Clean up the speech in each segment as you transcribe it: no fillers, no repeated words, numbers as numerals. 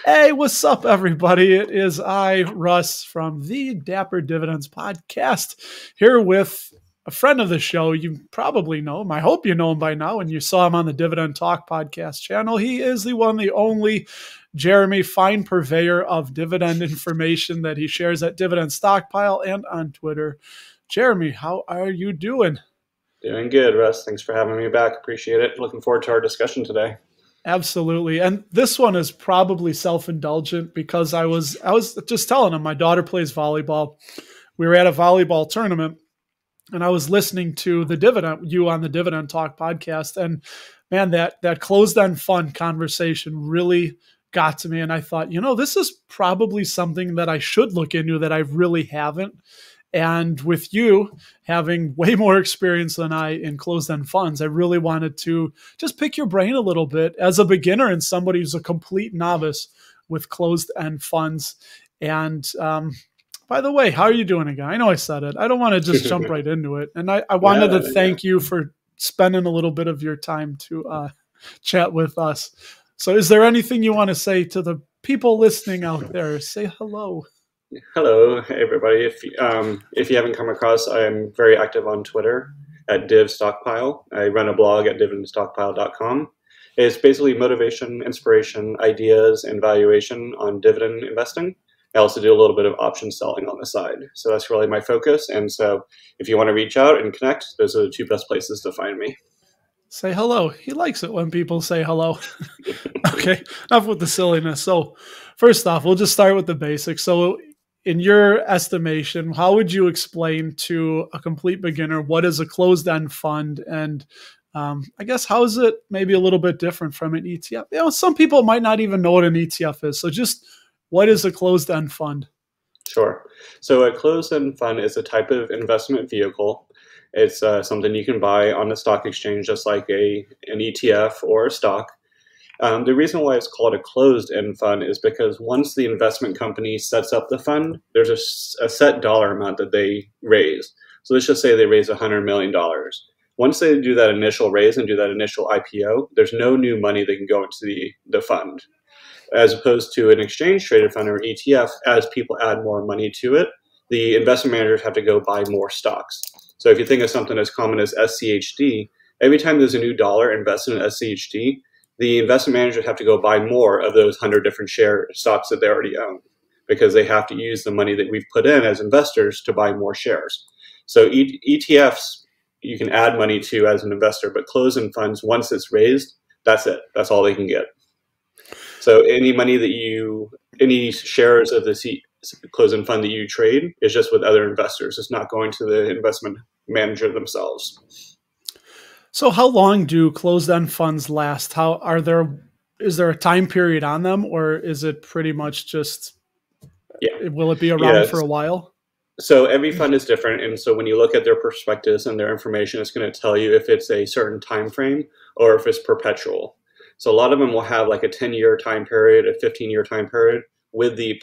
Hey, what's up, everybody? It is I, Russ, from the Dapper Dividends podcast, here with a friend of the show. You probably know him. I hope you know him by now, and you saw him on the Dividend Talk podcast channel. He is the one, the only Jeremy, fine purveyor of dividend information that he shares at Dividend Stockpile and on Twitter. Jeremy, how are you doing? Doing good, Russ. Thanks for having me back. Appreciate it. Looking forward to our discussion today. Absolutely. And this one is probably self-indulgent because I was just telling him my daughter plays volleyball. We were at a volleyball tournament and I was listening to you on the Dividend Talk podcast. And man, that closed-end fund conversation really got to me. And I thought, this is probably something that I should look into that I really haven't. And with you having way more experience than I in closed-end funds, I really wanted to just pick your brain a little bit as a beginner and somebody who's a complete novice with closed-end funds. And by the way, how are you doing again? I know I said it. I don't want to just jump right into it. And I wanted to thank you for spending a little bit of your time to chat with us. So is there anything you want to say to the people listening out there? Say hello. Hello, everybody. If you haven't come across, I am very active on Twitter at Div Stockpile. I run a blog at dividendstockpile.com. It's basically motivation, inspiration, ideas, and valuation on dividend investing. I also do a little bit of option selling on the side. So that's really my focus. And so if you want to reach out and connect, those are the two best places to find me. Say hello. He likes it when people say hello. Okay, enough with the silliness. So first off, we'll just start with the basics. So in your estimation, how would you explain to a complete beginner what is a closed-end fund? And I guess how is it maybe a little bit different from an ETF? Some people might not even know what an ETF is. So just what is a closed-end fund? Sure. So a closed-end fund is a type of investment vehicle. It's something you can buy on the stock exchange just like an ETF or a stock. The reason why it's called a closed-end fund is because once the investment company sets up the fund, there's a set dollar amount that they raise. So let's just say they raise $100 million. Once they do that initial raise and do that initial IPO, there's no new money that can go into the fund. As opposed to an exchange-traded fund or ETF, as people add more money to it, the investment managers have to go buy more stocks. So if you think of something as common as SCHD, every time there's a new dollar invested in SCHD, the investment managers have to go buy more of those 100 different stocks that they already own because they have to use the money that we've put in as investors to buy more shares. So ETFs, you can add money to as an investor, but closed-end funds, once it's raised, that's it. That's all they can get. So any money any shares of the closed-end fund that you trade is just with other investors. It's not going to the investment manager themselves. So how long do closed-end funds last? Is there a time period on them, or is it pretty much just, will it be around for a while? So every fund is different. And so when you look at their prospectus and their information, it's going to tell you if it's a certain time frame or if it's perpetual. So a lot of them will have like a 10-year time period, a 15-year time period with the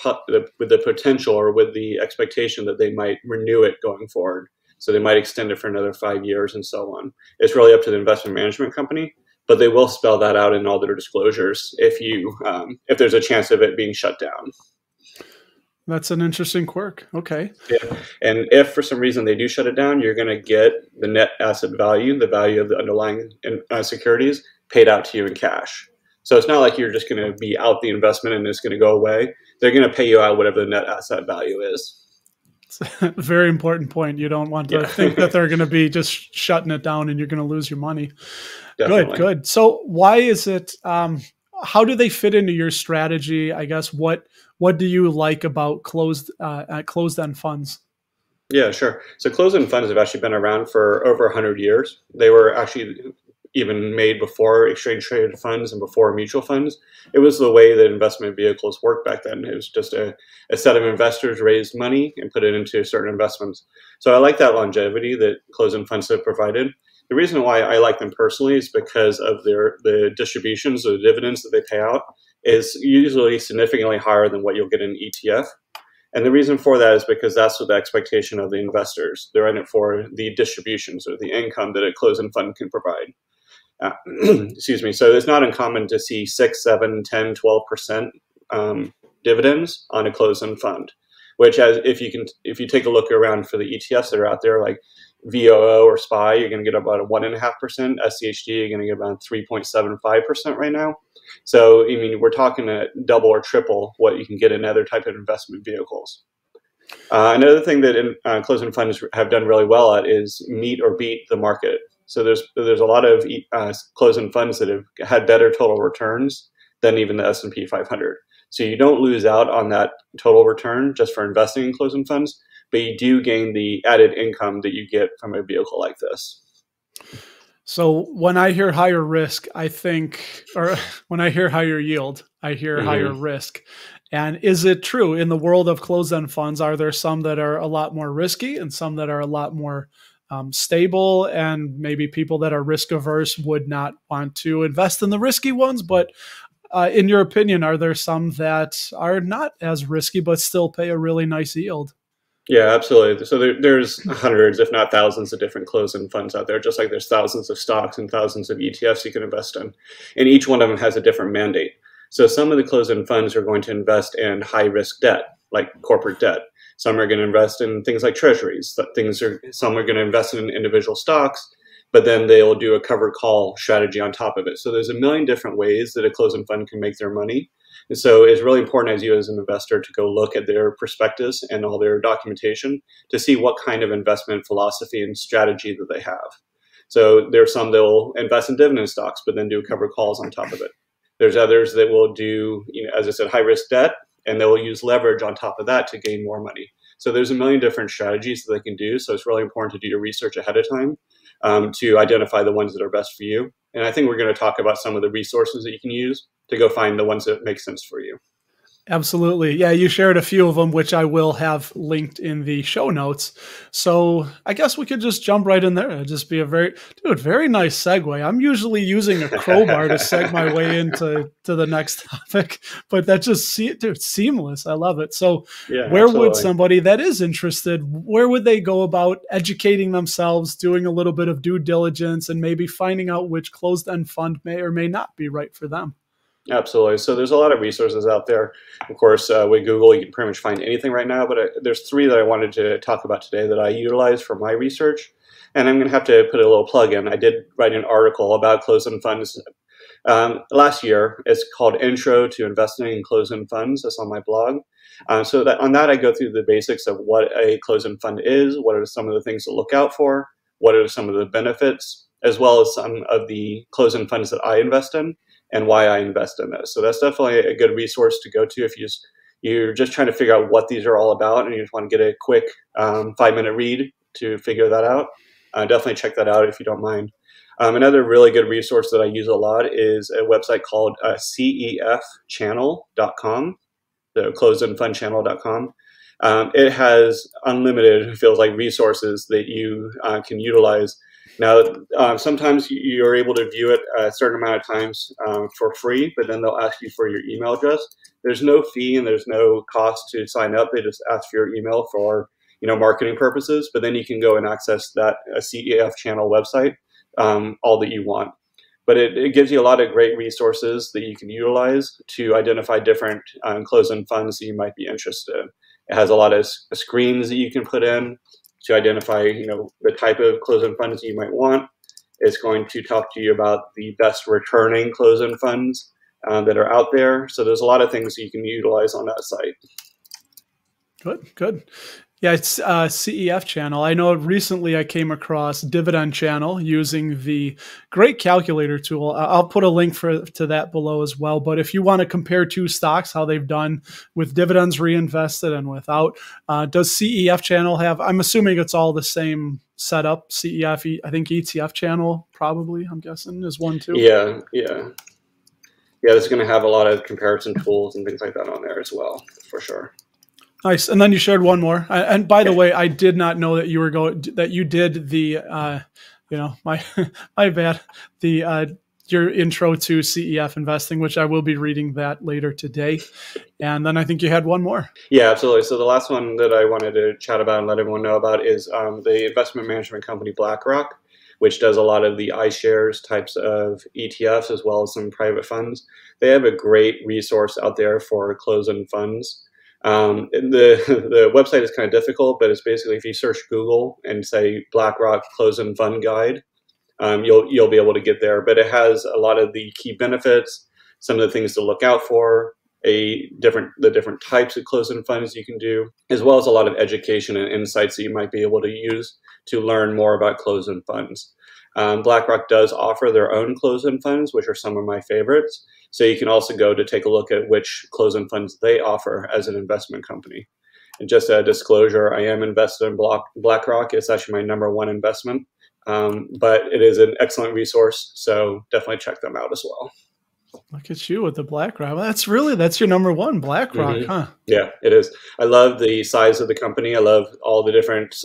potential or with the expectation that they might renew it going forward. So they might extend it for another 5 years and so on. It's really up to the investment management company, but they will spell that out in all their disclosures if there's a chance of it being shut down. That's an interesting quirk. Okay. Yeah. And if for some reason they do shut it down, you're going to get the net asset value, the value of the underlying securities, paid out to you in cash. So it's not like you're just going to be out the investment and it's going to go away. They're going to pay you out whatever the net asset value is. It's a very important point. You don't want to think that they're going to be just shutting it down and you're going to lose your money. Definitely. Good. So why is it, how do they fit into your strategy? I guess, what do you like about closed-end funds? Yeah, sure. So closed-end funds have actually been around for over 100 years. They were actually even made before exchange-traded funds and before mutual funds. It was the way that investment vehicles worked back then. It was just a set of investors raised money and put it into certain investments. So I like that longevity that closed-end funds have provided. The reason why I like them personally is because of the distributions or the dividends that they pay out is usually significantly higher than what you'll get in an ETF. And the reason for that is because that's what the expectation of the investors. They're in it for the distributions or the income that a closed-end fund can provide. Excuse me. So it's not uncommon to see 6, 7, 10, 12% dividends on a closed-end fund, which if you take a look around for the ETFs that are out there, like VOO or SPY, you're going to get about a 1.5%. SCHD, you're going to get about 3.75% right now. So, I mean, we're talking a double or triple what you can get in other type of investment vehicles. Another thing that closed-end funds have done really well at is meet or beat the market. So there's a lot of closed-end funds that have had better total returns than even the S&P 500. So you don't lose out on that total return just for investing in closed-end funds, but you do gain the added income that you get from a vehicle like this. So when I hear higher risk, I think, or when I hear higher yield, I hear higher risk. And is it true in the world of closed-end funds, are there some that are a lot more risky and some that are a lot more stable, and maybe people that are risk averse would not want to invest in the risky ones? But in your opinion, are there some that are not as risky but still pay a really nice yield? Yeah, absolutely. So there's hundreds, if not thousands, of different closed-end funds out there, just like there's thousands of stocks and thousands of ETFs you can invest in. And each one of them has a different mandate. So some of the closed-end funds are going to invest in high-risk debt, like corporate debt. Some are going to invest in things like treasuries. Some are going to invest in individual stocks, but then they'll do a covered call strategy on top of it. So there's a million different ways that a closed-end fund can make their money. And so it's really important as you as an investor to go look at their prospectus and all their documentation to see what kind of investment philosophy and strategy that they have. So there's some that will invest in dividend stocks, but then do covered calls on top of it. There's others that will do, as I said, high risk debt, and they will use leverage on top of that to gain more money. So there's a million different strategies that they can do. So it's really important to do your research ahead of time to identify the ones that are best for you. And I think we're going to talk about some of the resources that you can use to go find the ones that make sense for you. Absolutely. Yeah, you shared a few of them, which I will have linked in the show notes. So I guess we could just jump right in there. It'd just be a very nice segue. I'm usually using a crowbar to seg my way into the next topic, but that just seamless. I love it. So yeah, where absolutely. would somebody that is interested, where would they go about educating themselves, doing a little bit of due diligence, and maybe finding out which closed-end fund may or may not be right for them? Absolutely. So there's a lot of resources out there. Of course, with Google, you can pretty much find anything right now, but there's three that I wanted to talk about today that I utilize for my research. And I'm going to have to put a little plug in. I did write an article about closed-end funds last year. It's called Intro to Investing in Closed-end Funds. That's on my blog. So on that, I go through the basics of what a closed-end fund is, what are some of the things to look out for, what are some of the benefits, as well as some of the closed-end funds that I invest in, and why I invest in those. So that's definitely a good resource to go to if you're just trying to figure out what these are all about and you just want to get a quick 5-minute read to figure that out. Definitely check that out if you don't mind. Another really good resource that I use a lot is a website called cefchannel.com, the closedendfundchannel.com. It has unlimited, it feels like, resources that you can utilize. Now, sometimes you're able to view it a certain amount of times for free, but then they'll ask you for your email address. There's no fee and there's no cost to sign up. They just ask for your email for marketing purposes, but then you can go and access that CEF channel website all that you want. But it gives you a lot of great resources that you can utilize to identify different closed-end funds that you might be interested in. It has a lot of screens that you can put in to identify, the type of closed-end funds you might want. It's going to talk to you about the best returning closed-end funds that are out there. So there's a lot of things you can utilize on that site. Good. Yeah, it's CEF channel. I know recently I came across Dividend channel using the great calculator tool. I'll put a link to that below as well. But if you want to compare two stocks, how they've done with dividends reinvested and without, does CEF channel have, I'm assuming it's all the same setup, CEF, I think ETF channel probably, I'm guessing, is one too. Yeah. It's going to have a lot of comparison tools and things like that on there as well, for sure. Nice. And then you shared one more. And by the way, I did not know that you did the, my bad, your intro to CEF investing, which I will be reading that later today. And then I think you had one more. Yeah, absolutely. So the last one that I wanted to chat about and let everyone know about is the investment management company BlackRock. which does a lot of the iShares types of ETFs as well as some private funds. They have a great resource out there for closed-end funds. The website is kind of difficult, but it's basically if you search Google and say BlackRock closed-end fund guide, you'll be able to get there. But it has a lot of the key benefits, some of the things to look out for, the different types of closed-end funds you can do, as well as a lot of education and insights that you might be able to use to learn more about closed-end funds. BlackRock does offer their own closed-end funds, which are some of my favorites. So you can also go to take a look at which closed-end funds they offer as an investment company. And just a disclosure, I am invested in BlackRock. It's actually my #1 investment, but it is an excellent resource. So definitely check them out as well. Look at you with the BlackRock. That's your #1, BlackRock, huh? Yeah, it is. I love the size of the company. I love all the different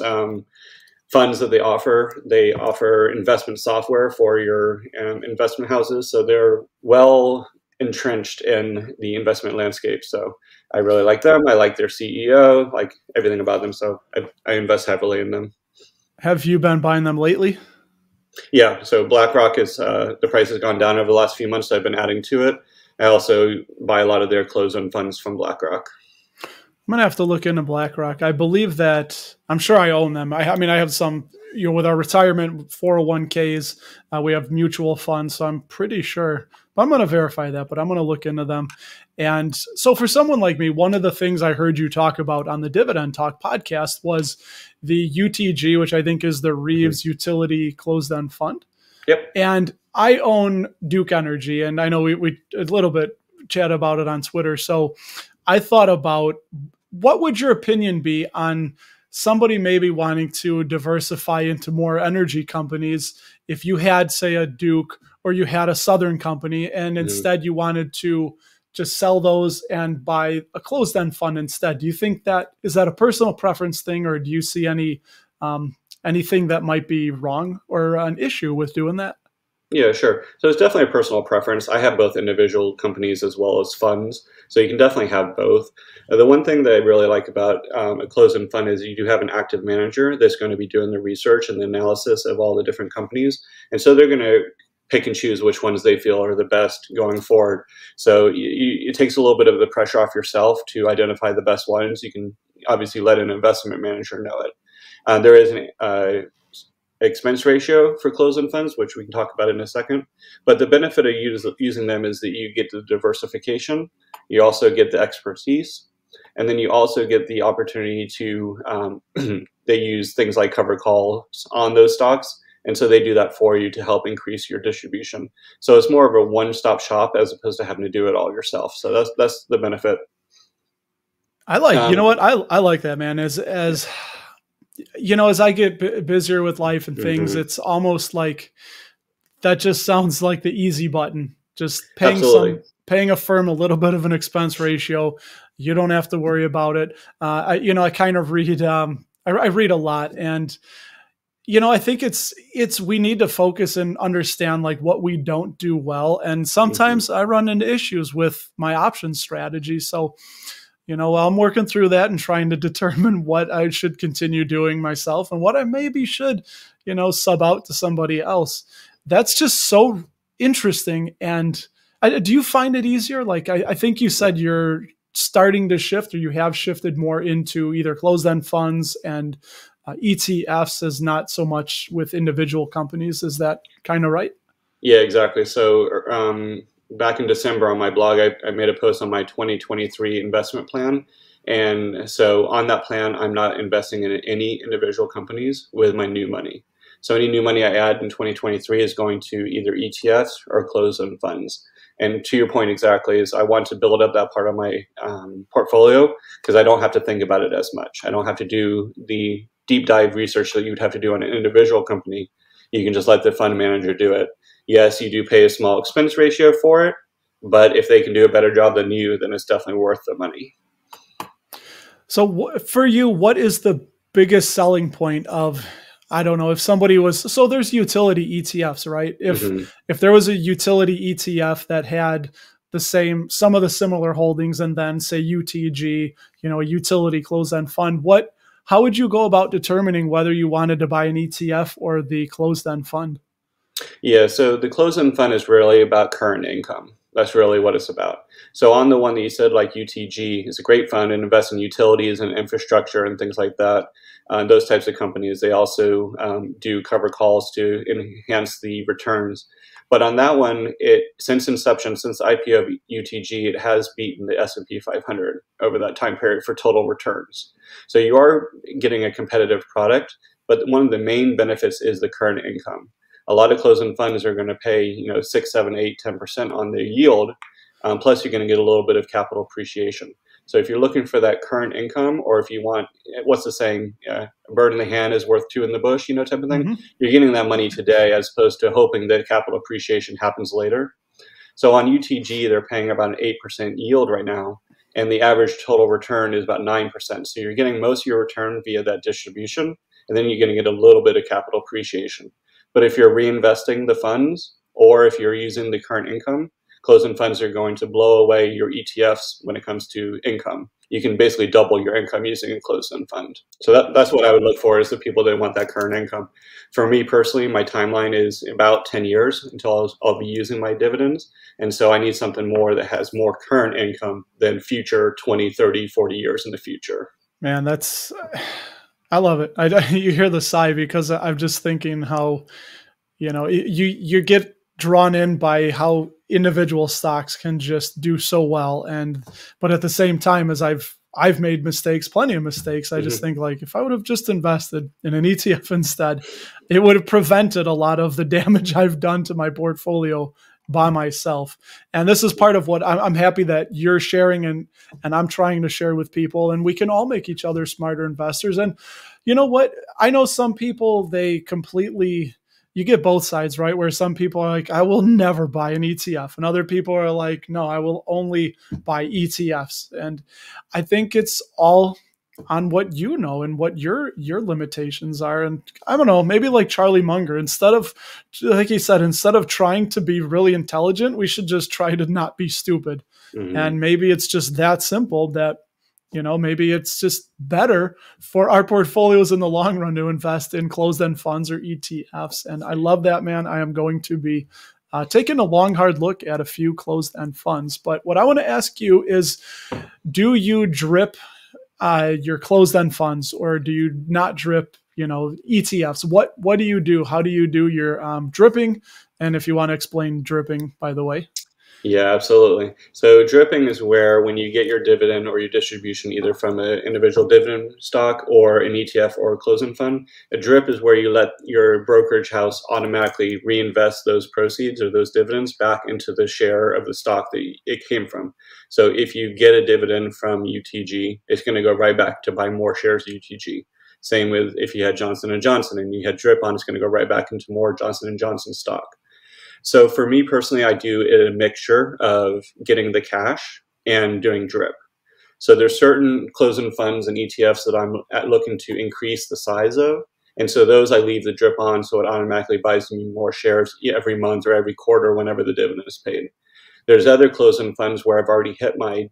funds that they offer. They offer investment software for your investment houses. So they're well entrenched in the investment landscape. So I really like them. I like their CEO, like everything about them. So I invest heavily in them. Have you been buying them lately? Yeah, so BlackRock is the price has gone down over the last few months. So I've been adding to it. I also buy a lot of their closed-end funds from BlackRock. I'm gonna have to look into BlackRock. I believe that I'm sure I own them. I mean, I have some. With our retirement 401ks, we have mutual funds, so I'm pretty sure. But I'm going to verify that. But I'm going to look into them. And so, for someone like me, one of the things I heard you talk about on the Dividend Talk podcast was the UTG, which I think is the Reeves Utility Closed-End Fund. Yep. And I own Duke Energy, and I know we a little bit chat about it on Twitter. So I thought about what would your opinion be on somebody maybe wanting to diversify into more energy companies if you had, say, a Duke or you had a Southern company and instead you wanted to just sell those and buy a closed-end fund instead. Do you think is that a personal preference thing, or do you see anything that might be wrong or an issue with doing that? Yeah, sure. So it's definitely a personal preference. I have both individual companies as well as funds, so you can definitely have both. The one thing that I really like about a closed-end fund is you do have an active manager that's going to be doing the research and the analysis of all the different companies, and so they're going to pick and choose which ones they feel are the best going forward. So it takes a little bit of the pressure off yourself to identify the best ones. You can obviously let an investment manager know it. There is an expense ratio for closed-end funds, which we can talk about in a second. But the benefit of using them is that you get the diversification, you also get the expertise, and then you also get the opportunity to, they use things like covered calls on those stocks. And so they do that for you to help increase your distribution. So it's more of a one-stop shop as opposed to having to do it all yourself. So that's the benefit. I like, you know what? I like that, man. As you know, as I get busier with life and things, it's almost like that just sounds like the easy button. Just paying a firm a little bit of an expense ratio. You don't have to worry about it. I kind of read, I read a lot, and I think we need to focus and understand like what we don't do well. And sometimes I run into issues with my option strategy. So, I'm working through that and trying to determine what I should continue doing myself and what I maybe should, sub out to somebody else. That's just so interesting. And do you find it easier? Like, I think you said you're starting to shift, or you have shifted more into either closed-end funds and ETFs as not so much with individual companies. Is that kind of right? Yeah, exactly. So back in December on my blog, I made a post on my 2023 investment plan. And so on that plan, I'm not investing in any individual companies with my new money. So any new money I add in 2023 is going to either ETFs or closed-end funds. And to your point exactly, is I want to build up that part of my portfolio because I don't have to think about it as much. I don't have to do the deep dive research that you would have to do on an individual company. You can just let the fund manager do it. Yes, you do pay a small expense ratio for it, but if they can do a better job than you, then it's definitely worth the money. So for you, what is the biggest selling point of, I don't know, if somebody was, so there's utility ETFs, right? If there was a utility ETF that had some of the similar holdings, and then say UTG, a utility closed-end fund, what how would you go about determining whether you wanted to buy an ETF or the closed-end fund? Yeah, so the closed-end fund is really about current income. That's really what it's about. So on the one that you said, like UTG, is a great fund and invests in utilities and infrastructure and things like that. Those types of companies, they also do cover calls to enhance the returns. But on that one, since inception, since the IPO of UTG, it has beaten the S&P 500 over that time period for total returns. So you are getting a competitive product, but one of the main benefits is the current income. A lot of closed-end funds are going to pay, 6, 7, 8, 10% on their yield. Plus, you're going to get a little bit of capital appreciation. So if you're looking for that current income, or if you want, what's the saying, a bird in the hand is worth two in the bush, type of thing, Mm-hmm. you're getting that money today as opposed to hoping that capital appreciation happens later. So on UTG, they're paying about an 8% yield right now, and the average total return is about 9%. So you're getting most of your return via that distribution, and then you're going to get a little bit of capital appreciation. But if you're reinvesting the funds, or if you're using the current income, closed-end funds are going to blow away your ETFs when it comes to income. You can basically double your income using a closed-end fund. So that's what I would look for, is the people that want that current income. For me personally, my timeline is about 10 years until I'll be using my dividends. And so I need something more that has more current income than future 20, 30, 40 years in the future. Man, I love it. You hear the sigh, because I'm just thinking how, you get drawn in by how individual stocks can just do so well. But at the same time, as I've made mistakes, plenty of mistakes. I just think, like, if I would have just invested in an ETF instead, it would have prevented a lot of the damage I've done to my portfolio by myself. And this is part of what I'm happy that you're sharing, and I'm trying to share with people, and we can all make each other smarter investors. And you know what? I know some people, you get both sides, right? Where some people are like, I will never buy an ETF. And other people are like, no, I will only buy ETFs. And I think it's all on what you know and what your limitations are. And I don't know, maybe like Charlie Munger, like he said, instead of trying to be really intelligent, we should just try to not be stupid. Mm-hmm. And maybe it's just that simple, that maybe it's just better for our portfolios in the long run to invest in closed-end funds or ETFs. And I love that, man. I am going to be taking a long, hard look at a few closed-end funds. But what I want to ask you is, do you drip your closed-end funds, or do you not drip, ETFs? What do you do? How do you do your dripping? And if you want to explain dripping, by the way. Yeah, absolutely. So dripping is where, when you get your dividend or your distribution, either from an individual dividend stock or an ETF or a closed-end fund, a drip is where you let your brokerage house automatically reinvest those proceeds or those dividends back into the share of the stock that it came from. So if you get a dividend from UTG, it's going to go right back to buy more shares of UTG. Same with if you had Johnson & Johnson and you had drip on, it's going to go right back into more Johnson & Johnson stock. So for me personally, I do a mixture of getting the cash and doing drip. So there's certain closed-end funds and ETFs that I'm looking to increase the size of. And so those I leave the drip on, so it automatically buys me more shares every month or every quarter whenever the dividend is paid. There's other closed-end funds where I've already hit my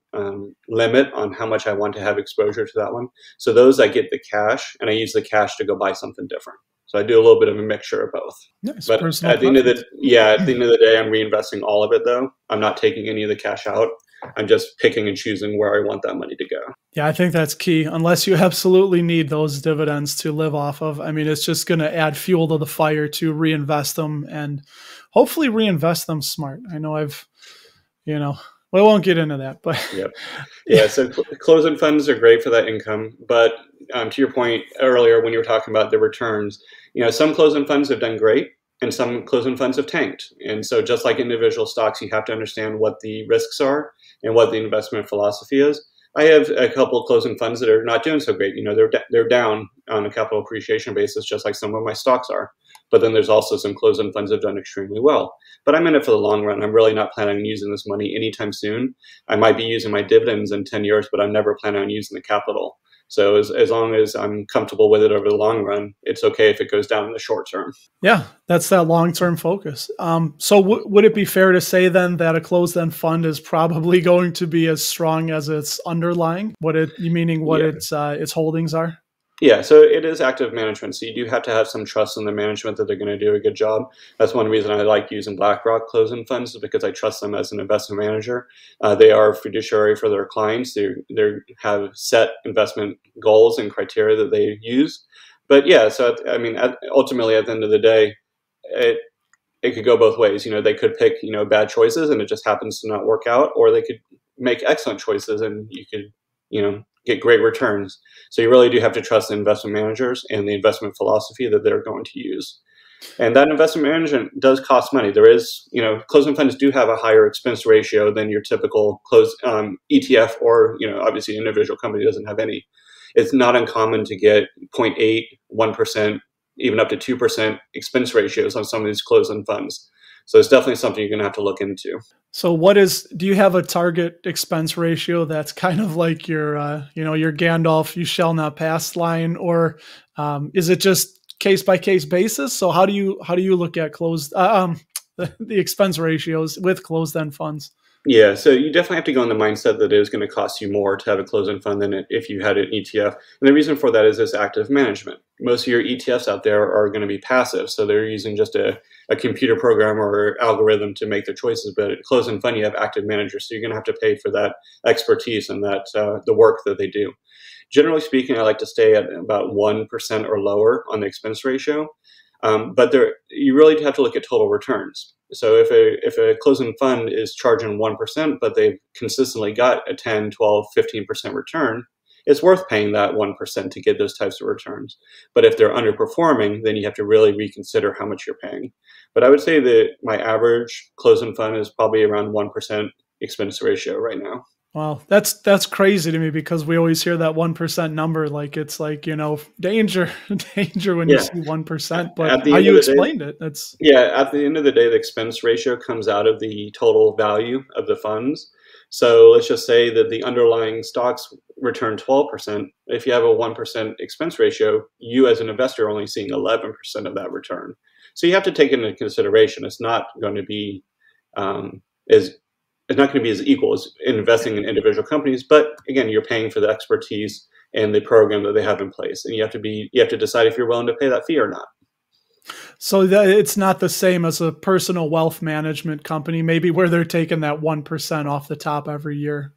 limit on how much I want to have exposure to that one. So those I get the cash, and I use the cash to go buy something different. So I do a little bit of a mixture of both. Nice. But at the end of the day, I'm reinvesting all of it, though. I'm not taking any of the cash out. I'm just picking and choosing where I want that money to go. Yeah, I think that's key. Unless you absolutely need those dividends to live off of. I mean, it's just going to add fuel to the fire to reinvest them, and hopefully reinvest them smart. I know we won't get into that, but yeah. So closed-end funds are great for that income, but to your point earlier when you were talking about the returns, some closed-end funds have done great, and some closed-end funds have tanked. And so, just like individual stocks, you have to understand what the risks are and what the investment philosophy is. I have a couple of closed-end funds that are not doing so great. They're down on a capital appreciation basis, just like some of my stocks are. But then there's also some closed-end funds that have done extremely well. But I'm in it for the long run. I'm really not planning on using this money anytime soon. I might be using my dividends in 10 years, but I'm never planning on using the capital. So as long as I'm comfortable with it over the long run, it's okay if it goes down in the short term. Yeah, that's that long-term focus. So would it be fair to say then that a closed-end fund is probably going to be as strong as its underlying? Its holdings are? Yeah, so it is active management. So you do have to have some trust in the management that they're going to do a good job. That's one reason I like using BlackRock closed-end funds, is because I trust them as an investment manager. They are fiduciary for their clients. They have set investment goals and criteria that they use. But yeah, so I mean, ultimately at the end of the day, it could go both ways. They could pick bad choices and it just happens to not work out, or they could make excellent choices and you could get great returns. So you really do have to trust the investment managers and the investment philosophy that they're going to use. And that investment management does cost money. There is, closed-end funds do have a higher expense ratio than your typical closed ETF, or, obviously an individual company doesn't have any. It's not uncommon to get 0.8, 1%, even up to 2% expense ratios on some of these closed-end funds. So it's definitely something you're going to have to look into. So do you have a target expense ratio that's kind of like your, your Gandalf, you shall not pass line, or is it just case by case basis? So how do you look at the expense ratios with closed-end funds? Yeah, so you definitely have to go in the mindset that it is going to cost you more to have a closed-end fund than if you had an ETF. And the reason for that is this active management. Most of your ETFs out there are going to be passive, so they're using just a computer program or algorithm to make their choices. But at closed-end fund, you have active managers, so you're going to have to pay for that expertise and that the work that they do. Generally speaking, I like to stay at about 1% or lower on the expense ratio. But you really have to look at total returns. So if a closed-end fund is charging 1%, but they've consistently got a 10, 12, 15% return, it's worth paying that 1% to get those types of returns. But if they're underperforming, then you have to really reconsider how much you're paying. But I would say that my average closed-end fund is probably around 1% expense ratio right now. Wow, that's crazy to me, because we always hear that 1% number, like it's like, danger, danger when you see 1%. But how you explained it, that's at the end of the day, the expense ratio comes out of the total value of the funds. So let's just say that the underlying stocks return 12%. If you have a 1% expense ratio, you as an investor are only seeing 11% of that return. So you have to take into consideration it's not going to be as equal as investing in individual companies. But again, you're paying for the expertise and the program that they have in place, and you have to decide if you're willing to pay that fee or not. So that it's not the same as a personal wealth management company, maybe, where they're taking that 1% off the top every year,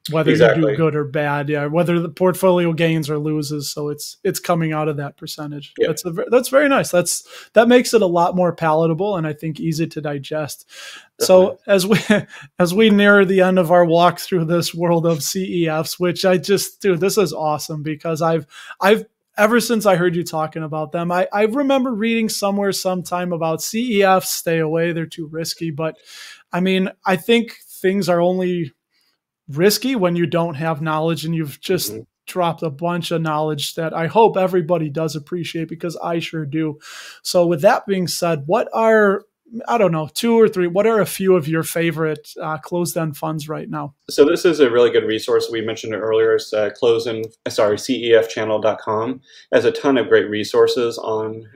whether you do good or bad. Yeah, whether the portfolio gains or loses. So it's coming out of that percentage. Yep. That's very nice. That makes it a lot more palatable and I think easy to digest. Definitely. So as we near the end of our walk through this world of CEFs, which this is awesome, because I've ever since I heard you talking about them, I remember reading somewhere sometime about CEFs, stay away, they're too risky. But I mean, I think things are only risky when you don't have knowledge, and you've just dropped a bunch of knowledge that I hope everybody does appreciate, because I sure do. So with that being said, what are a few of your favorite closed-end funds right now? So this is a really good resource. We mentioned it earlier. It's CEFchannel.com. It has a ton of great resources on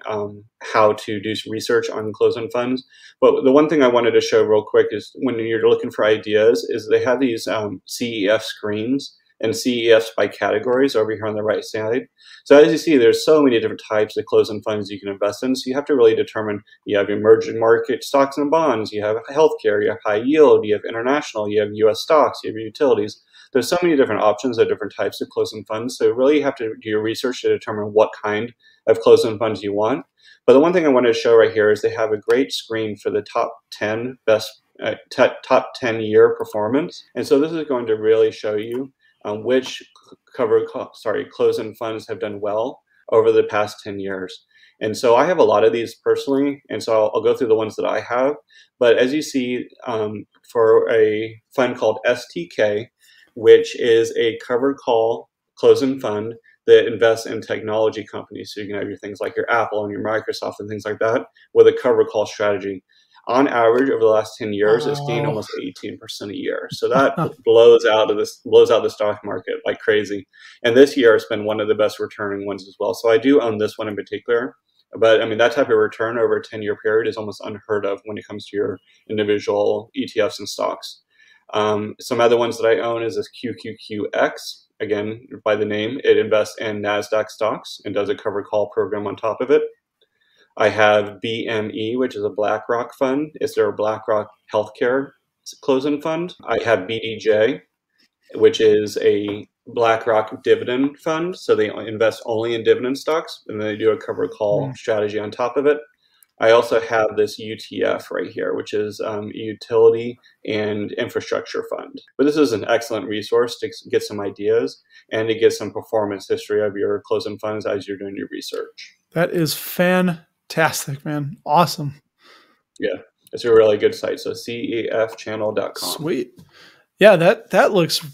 how to do research on closed-end funds. But the one thing I wanted to show real quick is when you're looking for ideas, is they have these CEF screens and CEFs by categories over here on the right side. So as you see, there's so many different types of closed-end funds you can invest in. So you have to really determine, you have emerging market stocks and bonds, you have healthcare, you have high yield, you have international, you have US stocks, you have utilities. There's so many different options of different types of closed-end funds. So really you have to do your research to determine what kind of closed-end funds you want. But the one thing I wanted to show right here is they have a great screen for the top 10 best, top 10 year performance. And so this is going to really show you which closed-end funds have done well over the past 10 years. And so I have a lot of these personally, and so I'll go through the ones that I have. But as you see, for a fund called STK, which is a covered call closed-end fund that invests in technology companies. So you can have your things like your Apple and your Microsoft and things like that with a covered call strategy. On average, over the last 10 years, it's gained almost 18% a year. So that blows out the stock market like crazy. And this year, it's been one of the best returning ones as well. So I do own this one in particular. But I mean, that type of return over a 10-year period is almost unheard of when it comes to your individual ETFs and stocks. Some other ones that I own is this QQQX. again, by the name, it invests in NASDAQ stocks and does a covered call program on top of it. I have BME, which is a BlackRock fund. It's their BlackRock Healthcare closed-end fund. I have BDJ, which is a BlackRock dividend fund. So they invest only in dividend stocks, and then they do a covered call strategy on top of it. I also have this UTF right here, which is a utility and infrastructure fund. But this is an excellent resource to get some ideas and to get some performance history of your closed-end funds as you're doing your research. That is fantastic, man. Awesome. Yeah, it's a really good site. So cefchannel.com. Sweet. Yeah, that looks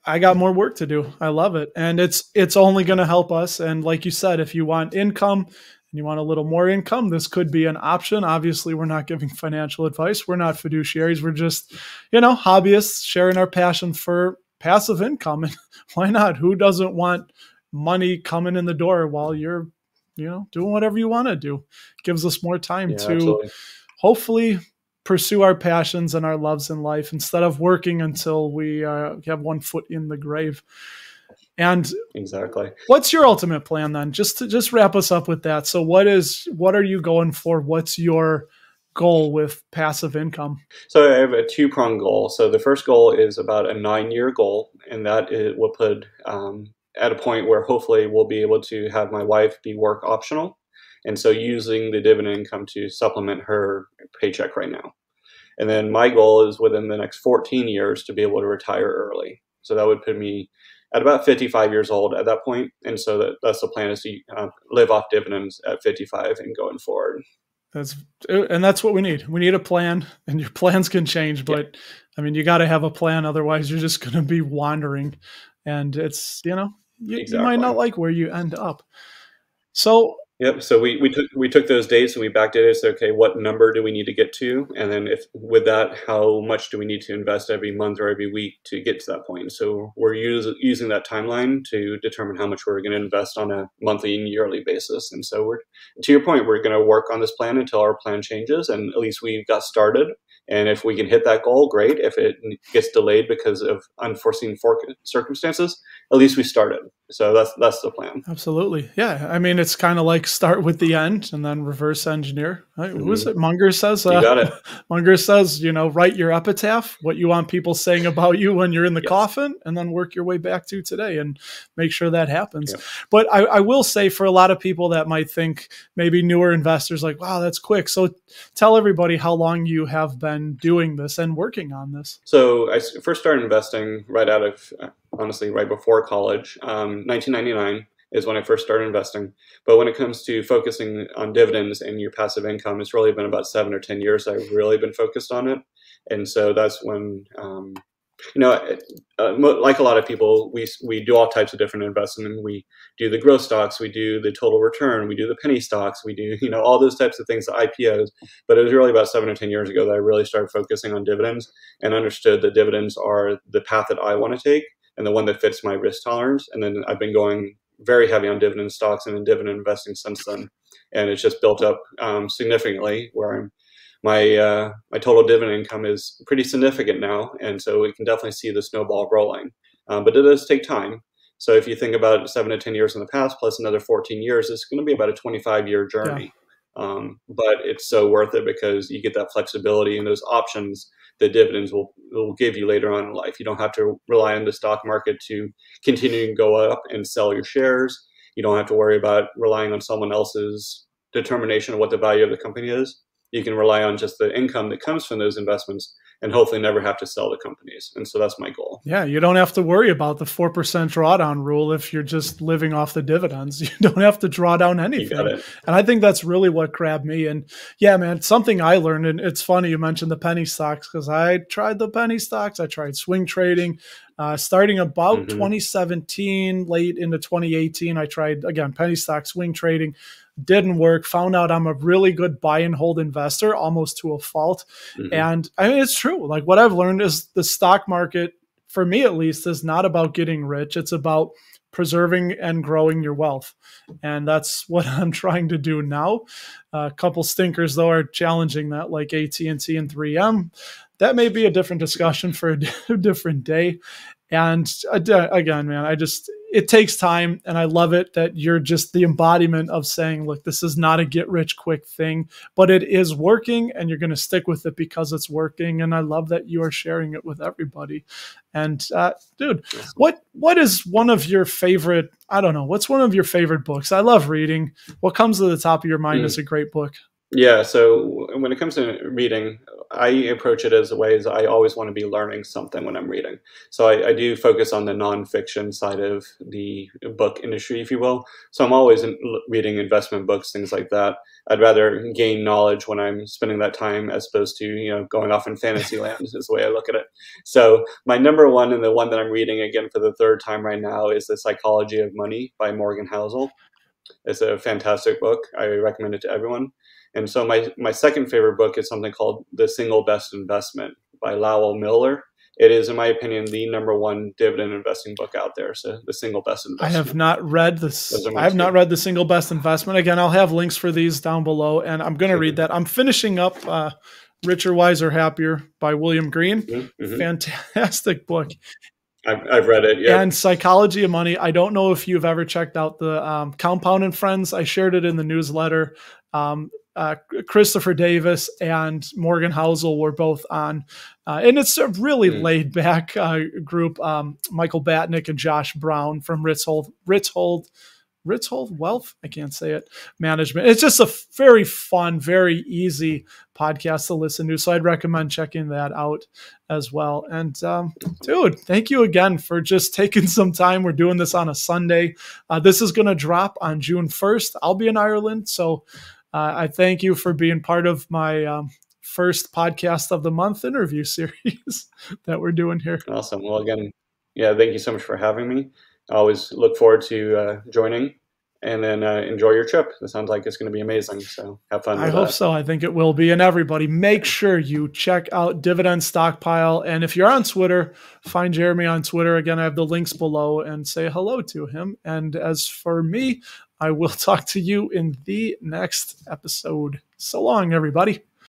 I got more work to do. I love it. And it's only going to help us. And like you said, if you want income and you want a little more income, this could be an option. Obviously, we're not giving financial advice. We're not fiduciaries. We're just, hobbyists sharing our passion for passive income. And why not? Who doesn't want money coming in the door while you're, doing whatever you want to do? It gives us more time to absolutely. Hopefully pursue our passions and our loves in life instead of working until we have one foot in the grave. And exactly, what's your ultimate plan then? Just wrap us up with that. So what are you going for? What's your goal with passive income? So I have a two-pronged goal. So the first goal is about a 9-year goal, and that it will put at a point where hopefully we'll be able to have my wife be work optional. And so using the dividend income to supplement her paycheck right now. And then my goal is within the next 14 years to be able to retire early. So that would put me at about 55 years old at that point. And so that's the plan, is to live off dividends at 55 and going forward. That's what we need. We need a plan, and your plans can change, but you got to have a plan. Otherwise you're just going to be wandering, and it's, you might not like where you end up. So yep. So we took those dates and we backdated. So okay, what number do we need to get to? And then with that, how much do we need to invest every month or every week to get to that point? So we're using that timeline to determine how much we're going to invest on a monthly and yearly basis. And so to your point, we're going to work on this plan until our plan changes, and at least we got started. And if we can hit that goal, great. If it gets delayed because of unforeseen circumstances, at least we started. So that's the plan. Absolutely. Yeah. It's kind of like start with the end and then reverse engineer. Who is it? Munger says. You got it. Munger says, write your epitaph, what you want people saying about you when you're in the coffin, and then work your way back to today and make sure that happens. Yep. But I will say, for a lot of people that might think, maybe newer investors, like, wow, that's quick. So tell everybody how long you have been doing this and working on this. So I first started investing right before college. 1999 is when I first started investing. But when it comes to focusing on dividends and your passive income, it's really been about 7 or 10 years I've really been focused on it. And so that's when, like a lot of people, we do all types of different investment. We do the growth stocks, we do the total return, we do the penny stocks, we do, all those types of things, the IPOs. But it was really about 7 or 10 years ago that I really started focusing on dividends and understood that dividends are the path that I want to take and the one that fits my risk tolerance. And then I've been going very heavy on dividend stocks and in dividend investing since then. And it's just built up significantly, where my total dividend income is pretty significant now. And so we can definitely see the snowball rolling. But it does take time. So if you think about 7 to 10 years in the past, plus another 14 years, it's going to be about a 25-year journey. Yeah. But it's so worth it because you get that flexibility and those options that dividends will give you later on in life. You don't have to rely on the stock market to continue to go up and sell your shares. You don't have to worry about relying on someone else's determination of what the value of the company is. You can rely on just the income that comes from those investments and hopefully never have to sell the companies. And so that's my goal. Yeah, you don't have to worry about the 4% drawdown rule if you're just living off the dividends. You don't have to draw down anything. You got it. And I think that's really what grabbed me. And yeah, man, something I learned, and it's funny you mentioned the penny stocks, because I tried the penny stocks. I tried swing trading. Starting about 2017, late into 2018, I tried, again, penny stock swing trading. Didn't work. Found out I'm a really good buy and hold investor, almost to a fault. And it's true. Like, what I've learned is the stock market, for me at least, is not about getting rich. It's about preserving and growing your wealth. And that's what I'm trying to do now. A couple stinkers, though, are challenging that, like AT&T and 3M. That may be a different discussion for a different day. And again, man, it takes time, and I love it that you're just the embodiment of saying, look, this is not a get rich quick thing, but it is working, and you're going to stick with it because it's working. And I love that you are sharing it with everybody. And dude, what is one of your favorite, I don't know, what's one of your favorite books? I love reading. What comes to the top of your mind as a great book? Yeah, so when it comes to reading, I approach it as a way as I always want to be learning something when I'm reading. So I do focus on the nonfiction side of the book industry, if you will. So I'm always reading investment books, things like that. I'd rather gain knowledge when I'm spending that time as opposed to, going off in fantasy land is the way I look at it. So my number one, and the one that I'm reading again for the third time right now, is The Psychology of Money by Morgan Housel. It's a fantastic book. I recommend it to everyone. And so my second favorite book is something called The Single Best Investment by Lowell Miller. It is, in my opinion, the number one dividend investing book out there. So The Single Best Investment. I have not read this. I have not read The Single Best Investment. Again, I'll have links for these down below, and I'm going to read that. I'm finishing up Richer, Wiser, Happier by William Green. Mm-hmm. Fantastic book. I've read it, yeah. And Psychology of Money. I don't know if you've ever checked out the Compound and Friends. I shared it in the newsletter. Christopher Davis and Morgan Housel were both on. And it's a really laid back group. Michael Batnick and Josh Brown from Ritz-Hold Wealth. I can't say it. Management. It's just a very fun, very easy podcast to listen to. So I'd recommend checking that out as well. And dude, thank you again for just taking some time. We're doing this on a Sunday. This is going to drop on June 1st. I'll be in Ireland. So I thank you for being part of my first podcast of the month interview series that we're doing here. Awesome. Well, again, yeah, thank you so much for having me. I always look forward to joining, and then enjoy your trip. It sounds like it's going to be amazing. So have fun. I hope so. I think it will be. And everybody, make sure you check out Dividend Stockpile. And if you're on Twitter, find Jeremy on Twitter. Again, I have the links below, and say hello to him. And as for me, I will talk to you in the next episode. So long, everybody.